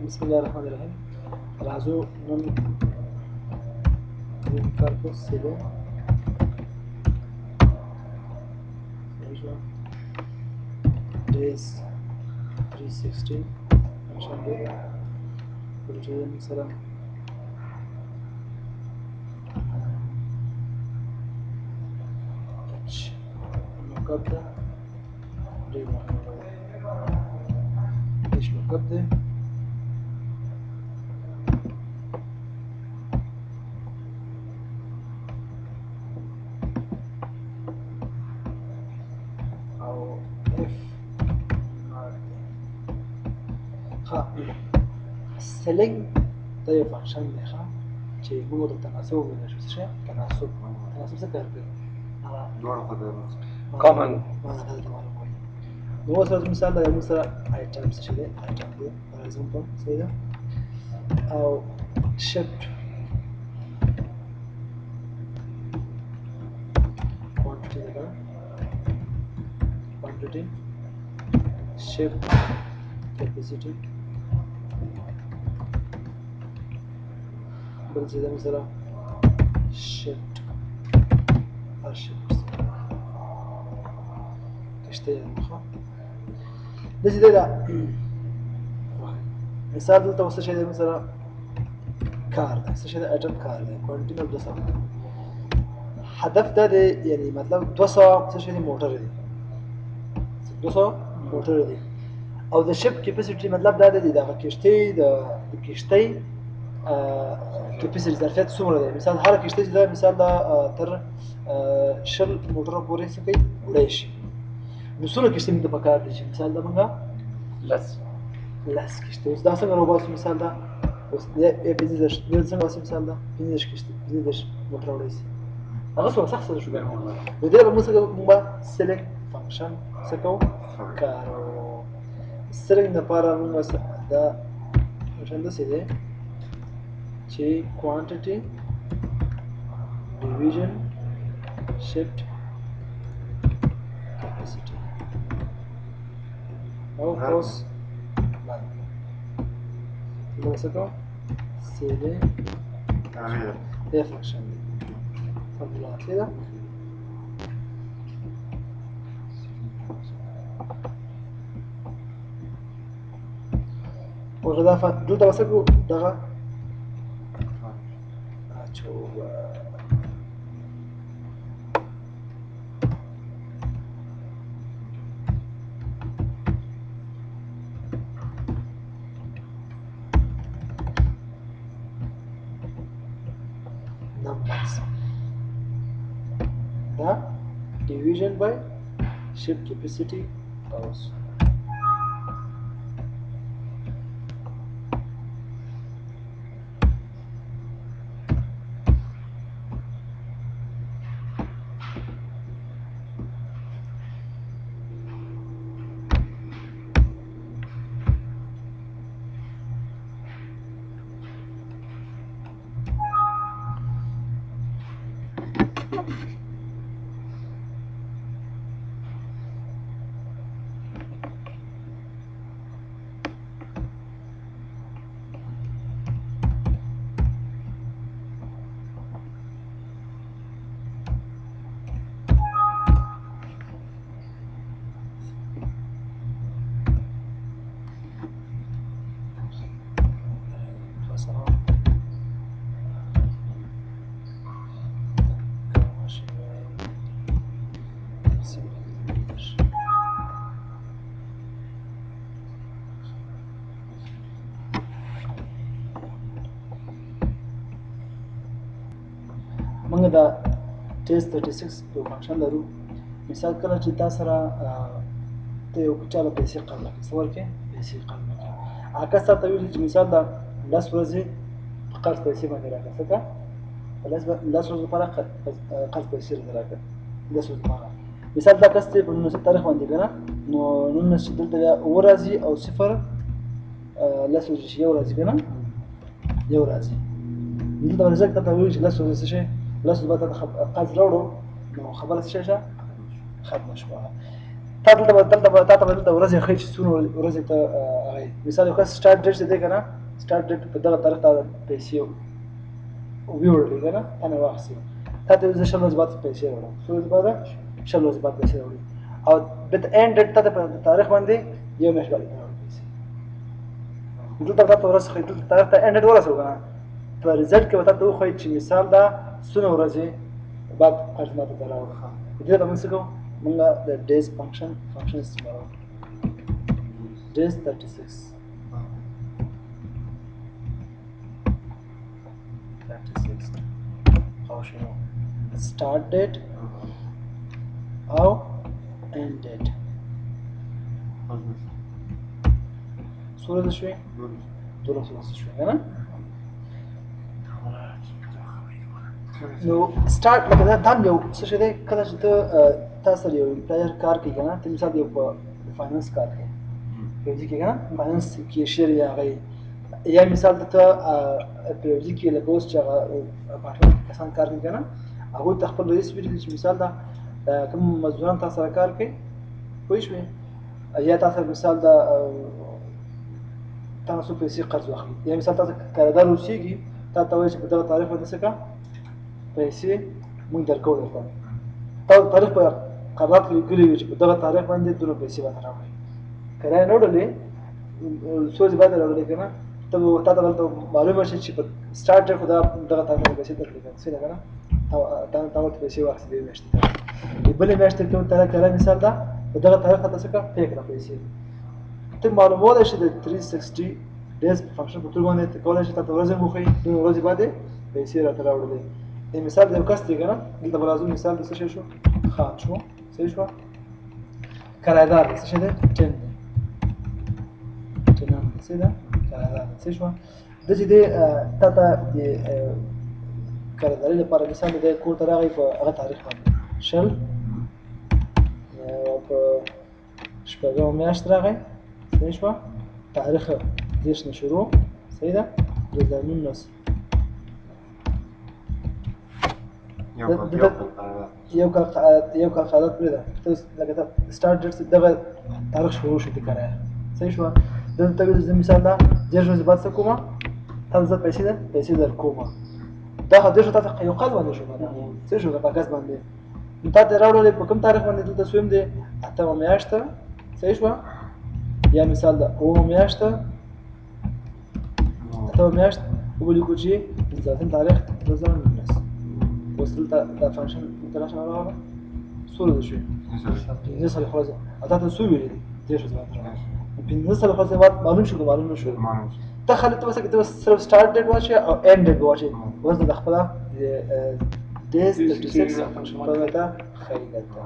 بسم الله الرحمن الرحیم. راځو نن یو کار کوو سیده Days 360 فانکشن دی ورته مثلا Hlookup ده ډېر مهم دی. Hlookup دی او اف ناٹ دی. ها سیلینګ دا یو فانکشن دی چې موږ ورته تناسب وویلی شو. څه شی؟ تناسب څه کار کوي؟ دواړه خو د کامن معنا دلته معلوم وي. نو اوس راځو مثال دا موږ سره آیټم څه شی دی؟ آیټم دی فار ایگزامپل صحیح ده او شفټ quantity ده quantity shift capacity بل څه ده مثلا shift or shift کشته یې مخه داسې دی دا مثال دلته اوس څه شی دی مثلا کار دی. څه شی دی؟ آیټم کار دی. کوانټیټي نو 200 هدف دا دی یعنی مطلب 200 څه شی دی؟ موټر دی. 200 موټر دی او د شپ کیپاسټي مطلب دا دی د کشتۍ کیپاسټي ظرفیت څومره دی. مثال هر کشتۍ چې دا مثال دا تر 10 موټر پورې څه کوي؟ وړی شي. نو څومره کشتۍ موږ ته پکار دي چې مثال دا موږ 10 کشتۍ. اوس دا څنګه راوباسو؟ مثال دا اوس څنګه واسي مثال دا 15 کشتۍ 15 موټر وړی شي. هغه څه سخت شو ګرځي. نو دې به موږ سلیکټ فانکشن څه کوو؟ کارو. سلیکټ لپاره موږ دا فانکشن داسې دی چې quantity division shift capacity او cos باندې موږ څه کوو؟ سیده دا فانکشن دی فورمولا ده وغدا دلته وسه کو دغه اچو numbers the division by shift capacity also. موږ دا Days360 یو فانکشن لرو. مثال کله چې تا سره ته یو چاله پیسې قرض کړې، څه ورکړې؟ پیسې قرض کړې. هغه کس ته ویل چې مثال دا 10 ورځې په قرض پیسې باندې راکړه. څه که 10 ورځې لپاره قرض پیسې راکړه 10 ورځې لپاره. مثال دا کس ته په 19 تاریخ باندې که نه نو 19 چې دلته بیا اووه راځي او صفر 10 ورځې چې یو راځي که نه یو راځي. دلته باندې ځکه ته ویل چې 10 ورځې څه شی لس بعد قرض راوړو نو خبره څه شي ختمه شوه. تا دلته ورځې ښیي چې څومره ورځې ته هغه مثال یو کس سټارټ ډیټ چې دی که نه سټارټ ډیټ په دغه تاریخ ته پیسې ویوړلې که نه تا نه واخیستې تا ته زه 10 ورځې بعد پیسې راوړم څو ورځې بعد 10 ورځې بعد پیسې راوړي او د اینډ ډیټ تا ته په تاریخ باندې یو میاشت باندې راوړي پیسې دلته تا ته ورځ ښیي دلته تاریخ ته اینډ ډیټ ورسوه که نه په ریزلټ کې به تا ته وښیي چې مثال دا څونه ورځې بعد قرض ماته ته راوړه دې ته موږ څه کوو موږ د ډیز فنکشن استعمالوو Days 36 او شنو start date او end date څومره شوي 12 شوي که نه نو سټارټ لکه دا هم یو څه شی دی کله چې ته تا سره یو امپلایر کار کوي که نه ته مثال یو په فاینانس کار کوي پیروزي کې که نه فاینانس کیشیر یا هغه یا مثال ته پیروزي کې لکه اوس چې هغه اپارټمنټ کې کسان کار کوي که نه هغوی ته خپل رئیس ویلي چې مثال دا کوم مزدوران تا سره کار کوي پوه شوې یا تا سره مثال دا تا نه څو پیسې قرض واخلي یا مثال تا ته کارګر اوسېږي تا ته وایي چې په دغه تاریخ باندې څه کړه پیسې مونږ درکوو درته تا تاریخ په قرارداد کې لیکلي وي چې په دغه تاریخ باندې دومره پیسې به راوړي کرایه نه وړلې څو ورځې بعد راوړلې که نه تا ته دلته معلومه شي چې په سټارټ ډیټ خو دغه تاریخ باندې پیسې درکړي څه ده که نه تا ورته پیسې واخیستې د یوې میاشتې د بلې میاشتې کې کرایه مثال ده په دغه تاریخ ته څه کړه پې کړه پیسې ته معلومولی شي د 360 ډیز فنکشن په ټول باندې ته کولی شي تا ته ورځې هم وښیي دومره ورځې بعد پیسې راته راوړلې مثال د یو کس دی که نه دلته به راځو مثال د څه شی شو خان شو صحیح شوه کرایهدار دی څه شی دی ټین دی ټینان دی څه ده کرایهدار دی صحیح شوه ده چې دی تا ته د کرایهدارۍ لپاره مثال دی کور ته راغی په هغه تاریخ باندې 20 په شپږمه میاشت راغی صحیح شوه تاریخ 10 نه شروع صحیح ده 2019 یو کال خالت پرې ده لکه ته سټارټ ډیټ دغه تاریخ شروع شو د کرایه صحیح شوه دلته ته ویل زه مثال دا 10 ورځې بعد څه کومه تا ته زه پیسې درکومه دا خو 10 تا ته یو کال باندې شو څه شو په اګست باندې نو تا ته راوړلې په کوم تاریخ باندې دلته سویم دی اتمه میاشته صحیح شوه یا مثال دا اومه میاشته اتمه میاشت ولیکو چې 15 تاریخ 2019 اوس دلته دا فنکشن دلته راشم راغله څو ورځې شوې 15 ورځې او تا ته څو ویلې دي 10 ورځې بعد راغله 15 ورځې بعد معلوم شو که معلوم نه شو ته خالي ته وسه کې ته صرف سټارټ ډیټ واچې او اینډ ډیټ واچې اوس د خپله ډیز 36 فنکشن په ته ښایي دلته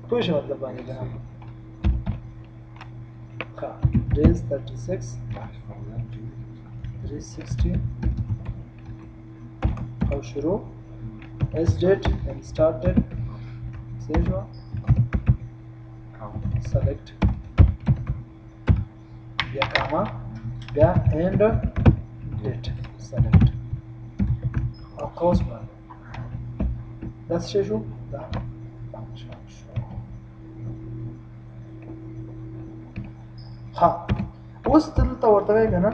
پوه شوې مطلب باندې که نه ښه ډیز 36 360 او شروع اس ډیټ and start date صحیح شوه select بیا کاما بیا end date select او قوس باندې دا څه شو دا ها اوس دلته ورته وایي که نه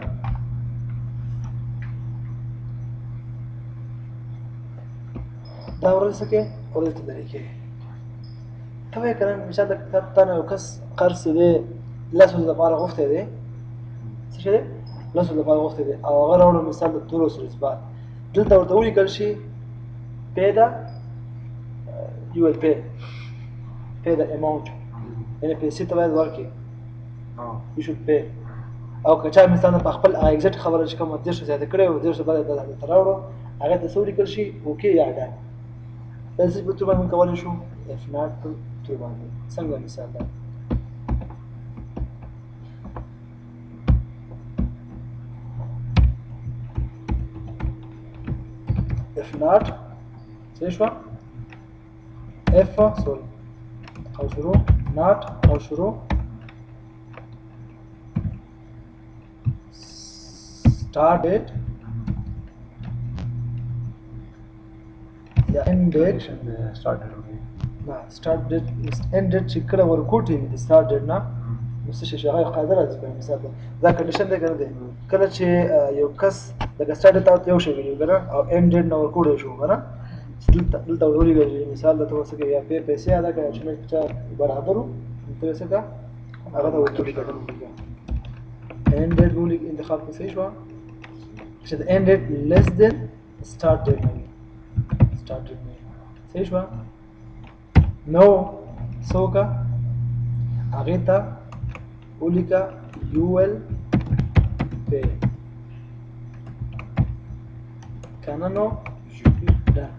دا ورځ څه کې ورځ ته درې کې ته وایې که نه مثال تا نه یو کس قرض دی 10 ورځې لپاره غوښتی دی څه شی دی 10 ورځې لپاره غوښتی دی او هغه راوړو مثال د 12 ورځې بعد دلته ورته ولیکل شي پې ده you will pay the amount یعنې پیسې ته باید ورکړي you should pay او که چا مثال په خپل ایگزیکټ خبره چې کومه 10 زیاته کړې وي 10 بعد درته راوړو هغه ته څه ولیکل شي اوکې یا ډن داسې په توګه موږ کولی شو اف ناټ په توګه باندې څنګه مثال ده اف ناټ صحیح شوه اف سوري او شروع ناټ او شروع start date یا end date started okay نه سٹارټ ډیټ اند ډیټ چې کله ورکوټي د سٹارټ ډیټ نه نو څه شي هغه قاعده راځي په مثال دا کنډیشن دی کنه دی کله چې یو کس د سٹارټ ډیټ یو شی ویل کنه او اند ډیټ نه ورکوټي شو کنه دلته ولګي مثال د توسه کې یا پیسې ادا کړي چې چا برابرو ته څه کا هغه ته ورکوټي کړو اند ډیټ ولې انتخاب کې صحیح شو چې د اند ډیټ لیس دین سٹارټ ډیټ نه سٹارټ ډیټ نه صحیح شو نو سوکا هغه ته ولیکا UL پی کنه نو ده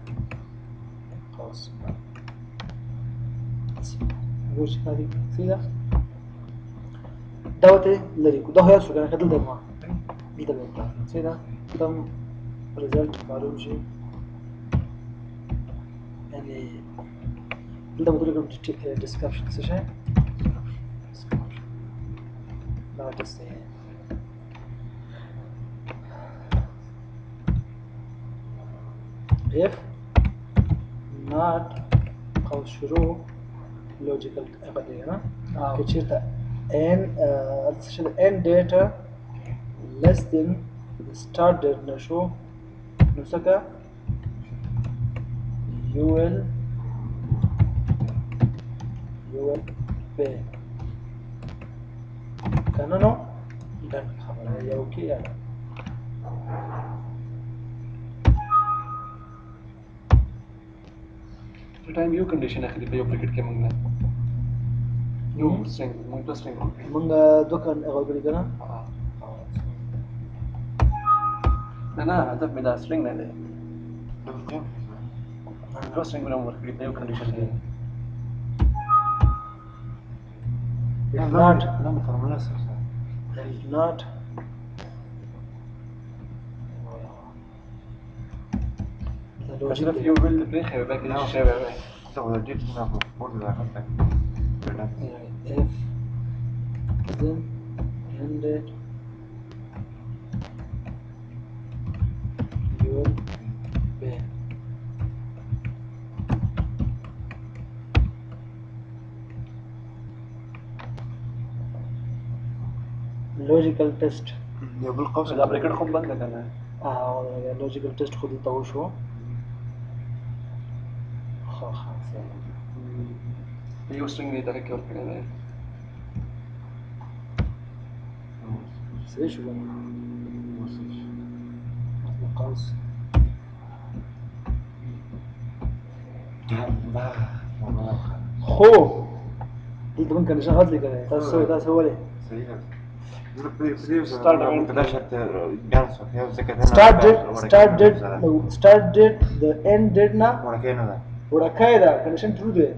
خلاص وش هذه سيدا دوته لري کو ده هيا شو کنه کدل دما دلته وتا سيدا تم ريزلت معلوم شي يعني دلته بقول لكم description څه شي لا تستطيع if not قوس شروع logical ابدا كثير n data less than start date نشو نسكا UL pay کنه نو دن خبره یو کې یا ټایم یو کنډیشن اخلي په یو پریکټ کې موږ یو سټرینګ موږ په سټرینګ موږ دوکان هغه کړی کنه نه هدف مې دا سټرینګ نه دی نو سټرینګ موږ ورکړي په یو کنډیشن کې not no formula not اشرف يو بيلد بريخ باك ليش شباب تاخذ الجيت هنا في البورد ده عندك if then ended your pay logical test يقول قوس لا بريكت خو بند کنه logical test خود ته وشو یو سټرینګ دی دا کې ورکړل دی صحیح شو قوس خو دلته ممكن نشغل لي كده تاسو ولي صحيح start date the end date na ورکه ده condition true ده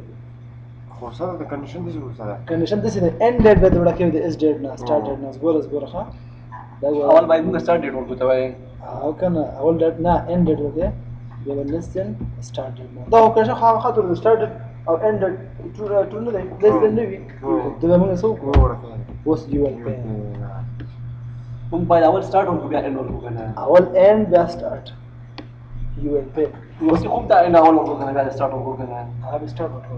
خو سره د کنډیشن دي څه سره condition this is the end date به ورکه ده is date na start date na زګور ښه اول باید موږ start date ورکو ته وای او کنه اول date نه end date ورکه به less than start date دا هو کنه خاطر start date او end date true نه ده less than نه وي دا موږ سو ورکه وس UL pay موږ باید اول start ورکو بیا end ورکو کنه اول end بیا start UL pay اوس کوم دا نه اول ورکو کنه بیا start ورکو کنه هغه start ورکو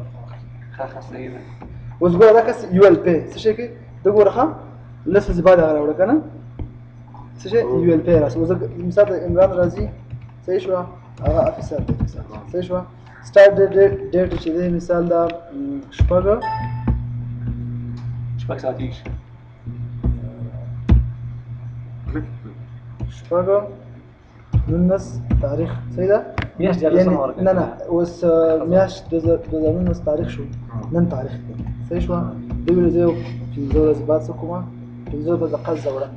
ښه صحیح ده اوس ګوره دا کس UL pay څه شي کې دا ګوره ښه لسه زباده راوړه کنه څه شي UL pay راځي اوس مثال عمران راځي صحیح شو هغه افیسر دی صحیح شو start date چې دی مثال دا شپږ ساعتیش شپږ 19 تاریخ صحیح ده میاشت جلسه ورکړه نه اوس میاشت 2019 تاریخ شو نن تاریخ دی صحیح شو دی ورځ یو 15 ورځې بعد څه کومه 15 ورځې د قرض وړم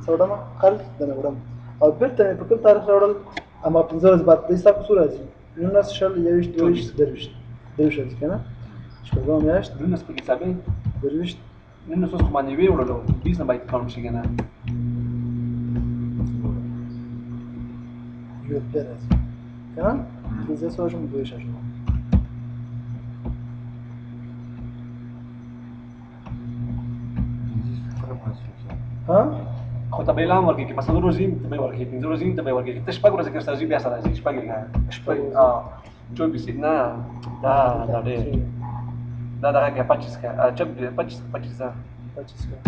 څوډم قرض د وړم او بیرته په کوم تاریخ راوړل اما 15 ورځې بعد د حساب څو راځي 19 شل 22 درویشت کنه شپږم میاشت 19 په حسابې درویشت 19 خو باندې وی وړلو 20 نه باید کاونټ شي کنه یو پرز کنه د زه شوم دوی شوم ها خو ته به اعلان ورکړي چې مثلا روزي ته به ورکړي 15 ورځې ته به ورکړي ته شپږ ورځې کې ستاسو بیا سره راځي شپږ 24 نه دا ډېر دا دغه کې 25 کا 25 ده 25 کا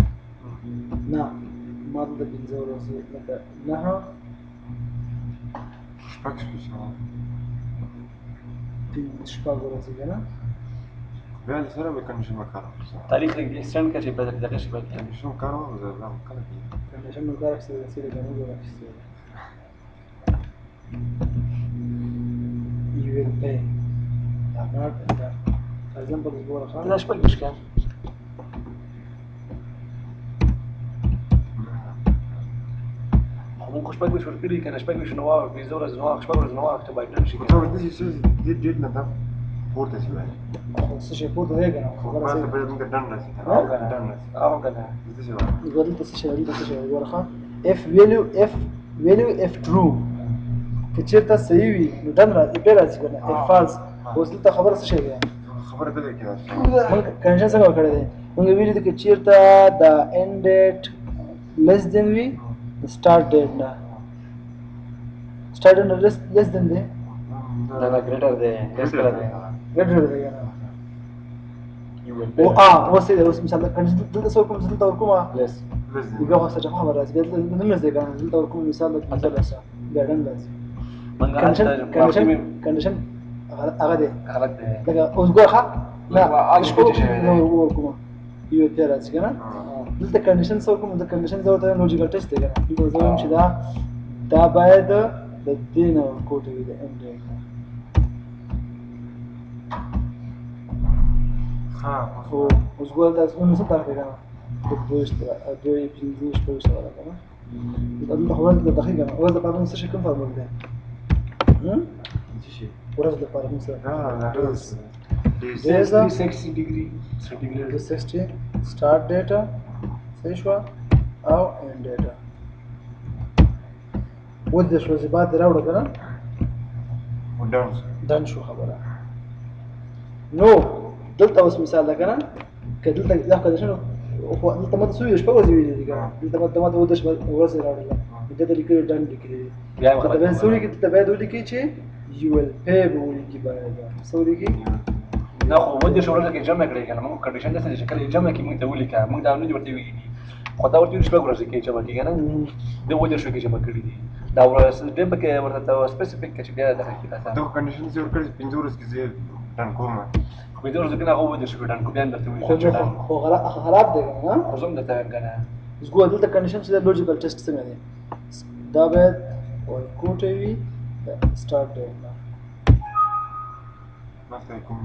نه ما د 15 ورځې لکه نه شپږ ورځې که نه بیا له سره به کنډیشن وکاروم تاریخ ایکسټند کړي په دغه شی باندې کنډیشن وکاروم زه دا کله کېږي کنډیشن مې کار اخیستی دی سیده کنه ګور اخیستی دی You will pay. I'm not in that. For example, this ګوره ښه دا شپږ دیش کا موږ شپږ دیش ورکړي کنه شپږ دیش نو واو 15 ورځې نو شپږ ورځې نو ته باید شي ته ولې چې ډېر نه دا پورته شي وای څه شي پورته دی که نه خبره ما ته صحیح به موږ ډن راشي او کنه او کنه څه شي وای ده دلته څه شی دی دلته څه شی دی ګوره ښه if true که چېرته صحیح وي نو ډن راځي بیا راځي که نه if false اوس دلته خبره څه شی دی خبره بله کې راځي موږ کنډیشن څنګه وکړی دی موږ ویلي دي که چېرته د end date less than وي د start date نه start date نه less than دی دا ګریټر دی ګریټر دی greater دی که نه اوس دی اوس مثال کنډیشن دلته څه ورکوم زه دلته ورکومه لیس بیا خو سره خبره راځي بیا دلته نلس دی که نه دلته ورکوم مثال د 15 بیا ډن راځي کنډیشن هغه دی غلط دی لکه اوس ګوره ښه نه هغه شپږ شوی دی. ورکومه یو پیا راځي که نه دلته کنډیشن څه ورکوم د کنډیشن زه ورته وایم لوجیکل ټیسټ دی که نه دلته زه وایم چې دا باید د دې نه ورکوټه وي د end date نه خو اوس ګوره دا 19 تاریخ دی که نه د 25 شپږ سوه که نه دلته خو ورځ د دقیق که نه ورځ لپاره موږ څه شي کوم فارمول دی څه شي ورځ لپاره موږ څه دا 360 ډیګري 360 start data صحیح شوه او end data ودې شو چې بعد راوړه که نه ودان ډن شو خبره نو دلته اوس مثال ده که نه که دلته دا کنډیشن خو دلته ماته څو شپږ ورځې ویلي دي که نه دلته ماته 15 ورځې راوړله دلته لیکلي ډن لیکلي دي دلته باید څه ولیکي دلته باید ولیکي چې you will pay به ولیکي باید څه ولیکي نه خو ودې شو ورځې کې جمع کړی کنه موږ کنډیشن داسې چې کله جمع کې موږ ته ولیکه موږ دا نه دي ورته ویلي خو دا ورته شپږ ورځې کې جمع کېږي نه د ودې شو کې جمع کړي دي دا ورځ دې پکې ورته سپیسیفیک چې بیا دغه کې تاسو دا کنډیشن چې ورکړي 15 ورځې کې زه ډن کوم خو دې ورځې کې نه هو ودې شو ډن کو بیا درته ویل خو خراب دی که نه خو زم درته وایم کنه اوس ګوره دلته کنډیشن چې د لوجیکل ټیسټ څنګه دی دا باید ورکوټه وي د start date نه ما ته کوم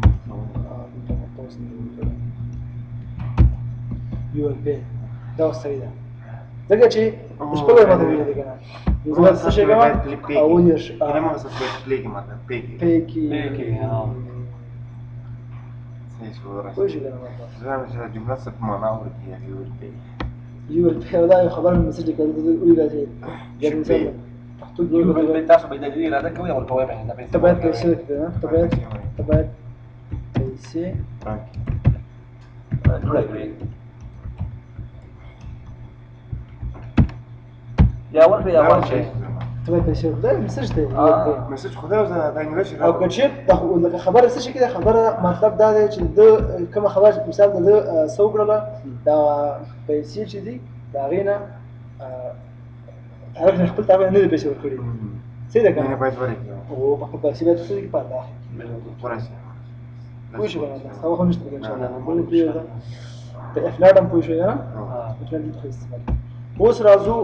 you will pay دا اوس صحیح ده ځکه چې شپږ ورځې ماته ویلي دي که نه نو زه باید څه شی کوم اوولېرش کنه ما څه پلی کې ماته پی کې پی کې صحیح شو راځي پوه شو که نه ماته زه هم چې دا جمله څه په معنا ورکړي یو ورته you will pay دا یو خبره مې مسج کړې ده ولیکل چې بیا مثال پښتو کې ولیکل تاسو به د دې اراده کوئ او کوئ به نه ته باید پیسې ورکړې نه ته باید پیسې جوړه کړئ یا ورکړئ یا ورکړئ ته باید پیسې ورکړې مسج دی میسج خدای او زه دا انګلیش او که چېرته لکه خبره څه شي کې ده خبره مطلب دا دی چې د کومه خبره مثال د ده څه وکړله دا پیسې چې دي د هغې نه هغه خپل تابع نه دي پیسې ورکړي صحیح ده که نه باید ورکړي او خپل پیسې باید څه دي پاتې ورسې پوه شو که نه هغه خو نشته ان شاء الله موږ پرېږده په افلاټ هم پوه شوې که نه افلاټ دلته استعمال اوس راځو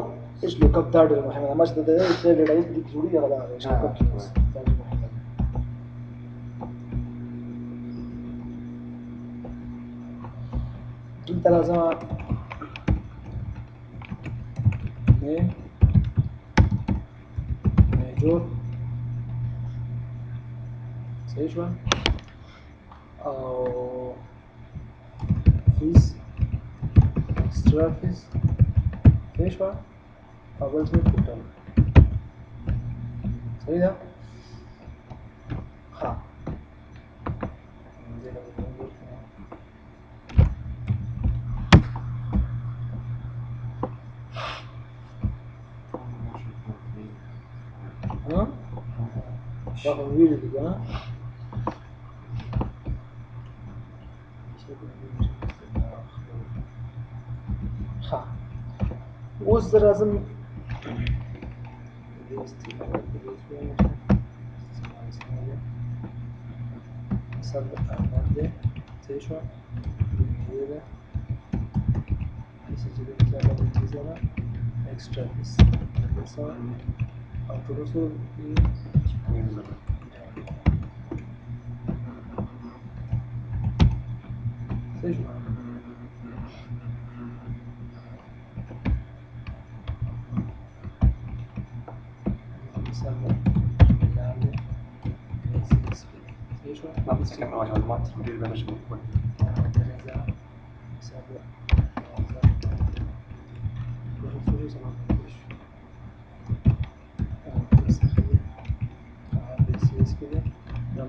ايش لوکپ دا ډېر مهمه ده ماش د دې چې ډېر دې جوړي هغه دا ايش لوکپ دا ډېر مهمه ده دلته لازم نه جوړ صحیح شو او فیس اکسترا فیس صحیح شو اول څه ټوټل صحیح ده ها ها دا ویل دي کنه اوس زه راځم دې استعمال مثال د احمد دی صحیح شوه دې ده چې دې مثال د دې سره extra this so how to do so صحیح شوه مثال د لاندې صحیح شوه ما بتسكن معلومات مدير بلاش مكون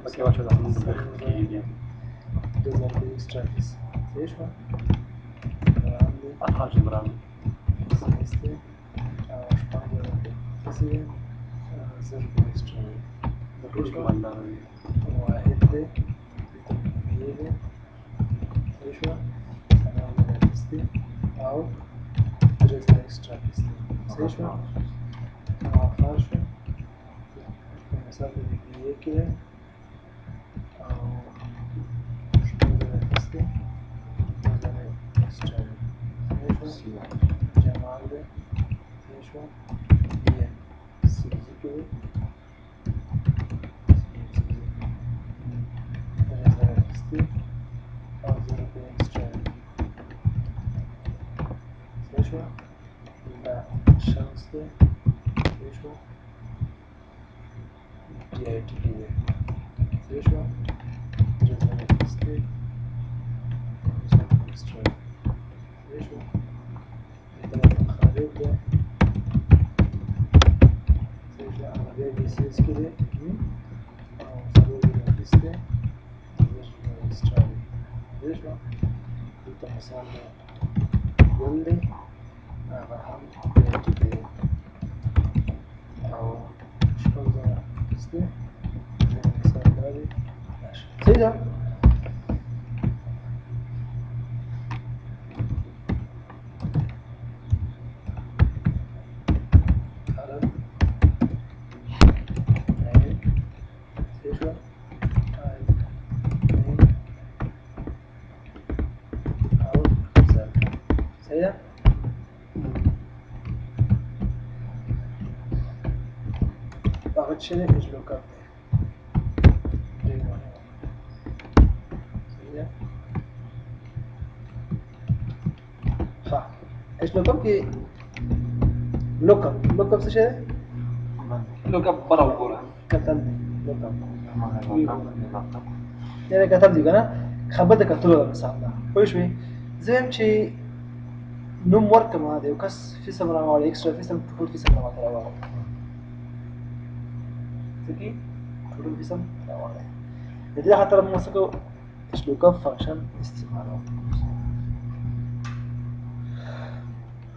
perché faccio da fondo per chi extras صحیح شوه grande حاجه برام este شپږ څه ضرب extra د ټول کمانډر واحد دی ویې دی صحیح شوه څلور اخیستي او درې زره extra اخیستي صحیح شوه موافق شو په مثال د ویې کې دی او شپږ زره اخیستي دوه زره extra دی صحیح شوه جمال دی صحیح شوه ویې سیزي کې دی شنو Hlookup دی ډېر مهم صحیح ده ښه Hlookup کې Hlookup څه شی دی لوکاپ برا وګوره کتل دی Hlookup یعنې کتل دی که نه خبر د کتلو ده مثال ده پوه شوې زه وایم چې نوم ورکړم د یو کس فیس هم راواړي ایکسټرا فیس هم ټوټل فیس هم راته راواړي کی ټول قسم راوړل د دې خاطر موږ څه کوو Hlookup فنکشن استعمالوو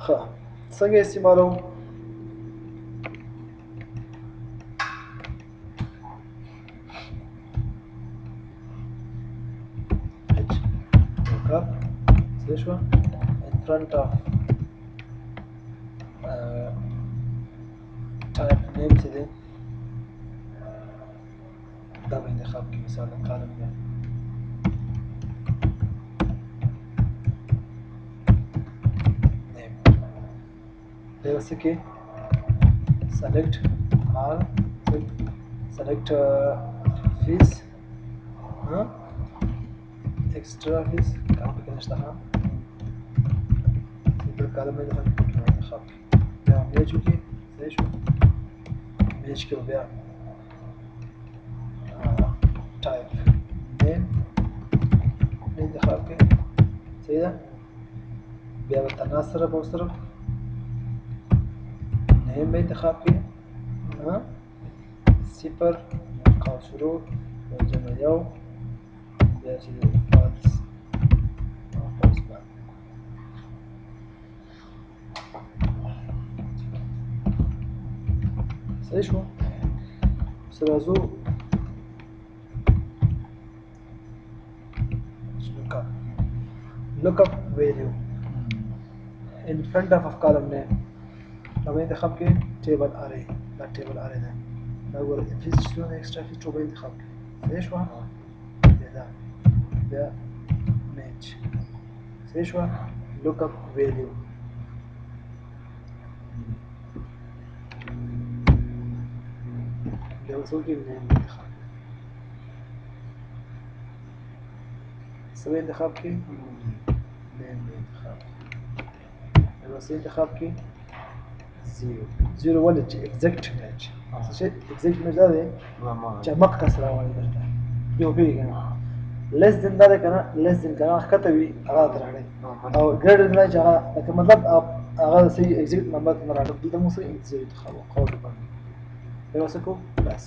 ښه څنګه استعمالوو Hlookup صحیح شوه in front of type name څه دی دا به انتخاب کې مثال کالم دی دی وسه کې select all select fees extra fees کالم کې نشته ها د کالم نه انتخاب بیا میچ کې صحیح شو میچ کې بیا type name انتخاب کې صحیح ده بیا به تناسب سره به صرف name به انتخاب کې صفر مقام شروع جمع یو بیا چې فالس فالس باندې صحیح شو سره راځو Hlookup value in front of column name دا به انتخاب کې ټیبل اری دا ټیبل اری ده دا ګوره فیس شنو ایکسترا فیس ټوبه انتخاب کې صحیح شو دا میچ صحیح شو لوک اپ ویلیو دا وسو کې نه انتخاب سوي انتخاب کې نه انتخاب دا وسو انتخاب کې زیرو ولې چې ایگزیکټ میچ څه ایگزیکټ میچ دا دی چې مخ کسره وایي درته یو پیګنه less than دا کنه less than کنه خطه وی هغه تراړي او greater than چې هغه لکه مطلب هغه سي ایگزیکټ نمبر نه راځي دلته مو سي ایگزیکټ خو باندې یو څه کو بس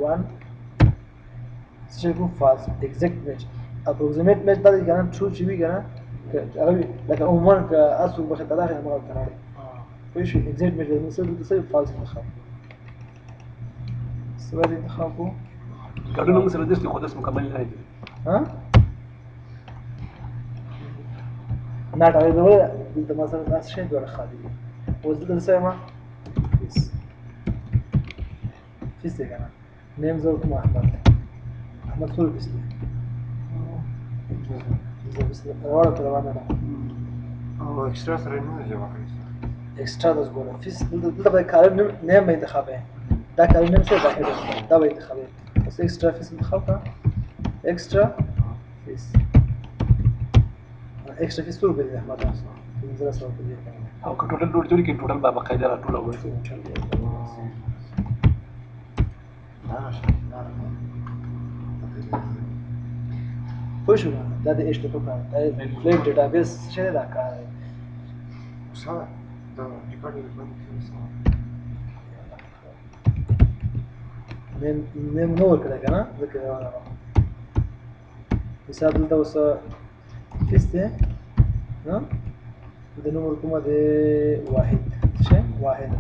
1 څه کو فالس ایگزیکټ میچ اپروکسیمیټ میچ دا کنه true چې وی کنه هغه لکه عموما که اسو بخه تراړي هغه تراړي وش exact measure مثلا تصير فاز انتخاب سؤال انتخابه قالوا له مثلا درس خد اسمه كمان هاي ها انا تعرف ولا انت مثلا ناس شيء ولا خالي وزد السما فيس كمان نيم زوجكم احمد فول بس بس ولا طبعا او اکسترا سره نه جواب کوي اکسترا داس ګوره فیس دلته به کارن نیم به انتخابه دا کارن نیم څه دا به انتخابه بس اکسترا فیس انتخاب کا اکسترا فیس اکسترا فیس ټول به احمد تاسو زرا سره په دې او ټوټل جوړ کې ټوټل به قاعده را ټول وایي خوش شو دا د اشته په کار دا فلیپ ډیټابیس څه دا کار دی صح دا ریکارډینګ باندې نیم نو کړه کنه ځکه دا مثال دلته اوس فیس دی نو د نومور کومه دی واحد څه واحد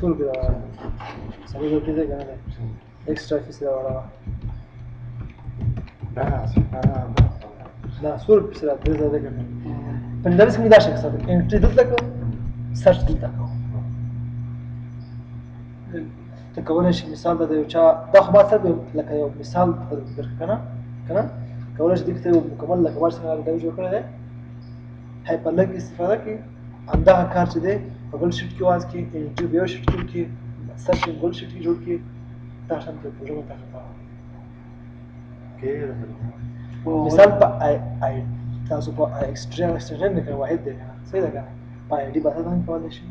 سول کې دا سمې ورته دی کنه ایکسترا فیس دا وړه لا سول په سره د زده کنه پندرس کې دا شخص ده انټری دلته کو سرچ دلته کو ته کولای شي مثال د یو چا دا خو ما سره لکه یو مثال درکنه کنه کولای شي دغه مکمل لکه ورسره دا جوړ کړی دی هایپرلینک استفاده کوي همدا کار چې دی په بل شیټ کې واز کې انټری یو شیټ کې سرچ بل شیټ کې جوړ کې تاسو ته پروګرام تاسو مثال په آی تاسو په ایکسترا نه کوي واحد دی صحیح ده کنه په آی ډي باندې هم کولای شي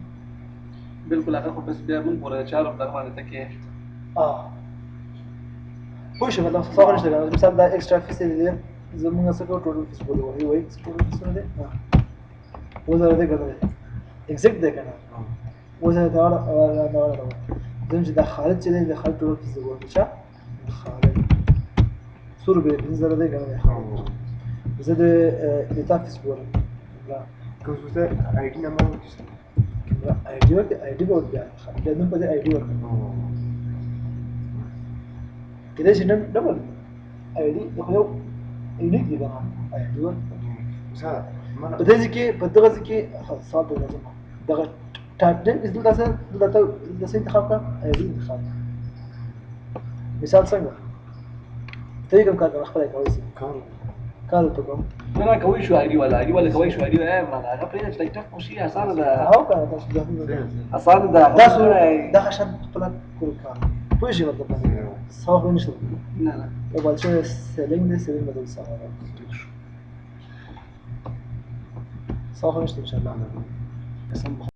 بالکل هغه خو بس بیا موږ ورته چارو په باندې تکي پوه شو مطلب څه څنګه نشته مثال دا ایکسترا فیس دی زموږ څه کو ټوټل فیس بوله وایي وایي ټوټل فیس نه دی وزره دې کنه ایگزیکټ دی کنه وزره دا زم چې د خالد چې دی د خالد ټوټل فیس دی ورته خالد سور به زره دی کنه زه د ډیټا فیس بوله لا کوم څه آی ډي نمبر آی ډي ورته آی ډي ورته بیا نو په دې آی ډي ورته کله چې نن ډبل آی ډي خو یو یونیک دی کنه آی ډي ورته په دې کې په دغه کې حساب دی دغه ټایپ دی دلته څه انتخاب کا آی ډي انتخاب مثال څنګه ته کوم کار خپل کوي کار ته کوم نه کوي شو ايدي ولا کوي شو ايدي ما هغه پرې چې ټک خو شي اسانه ده او کنه تاسو اسانه ده دا عشان خپل کول کار پوه شئ مطلب صاحب نشته نه یو بل څه سیلینګ دې سیلینګ بدل سره صاحب نشته ان شاء الله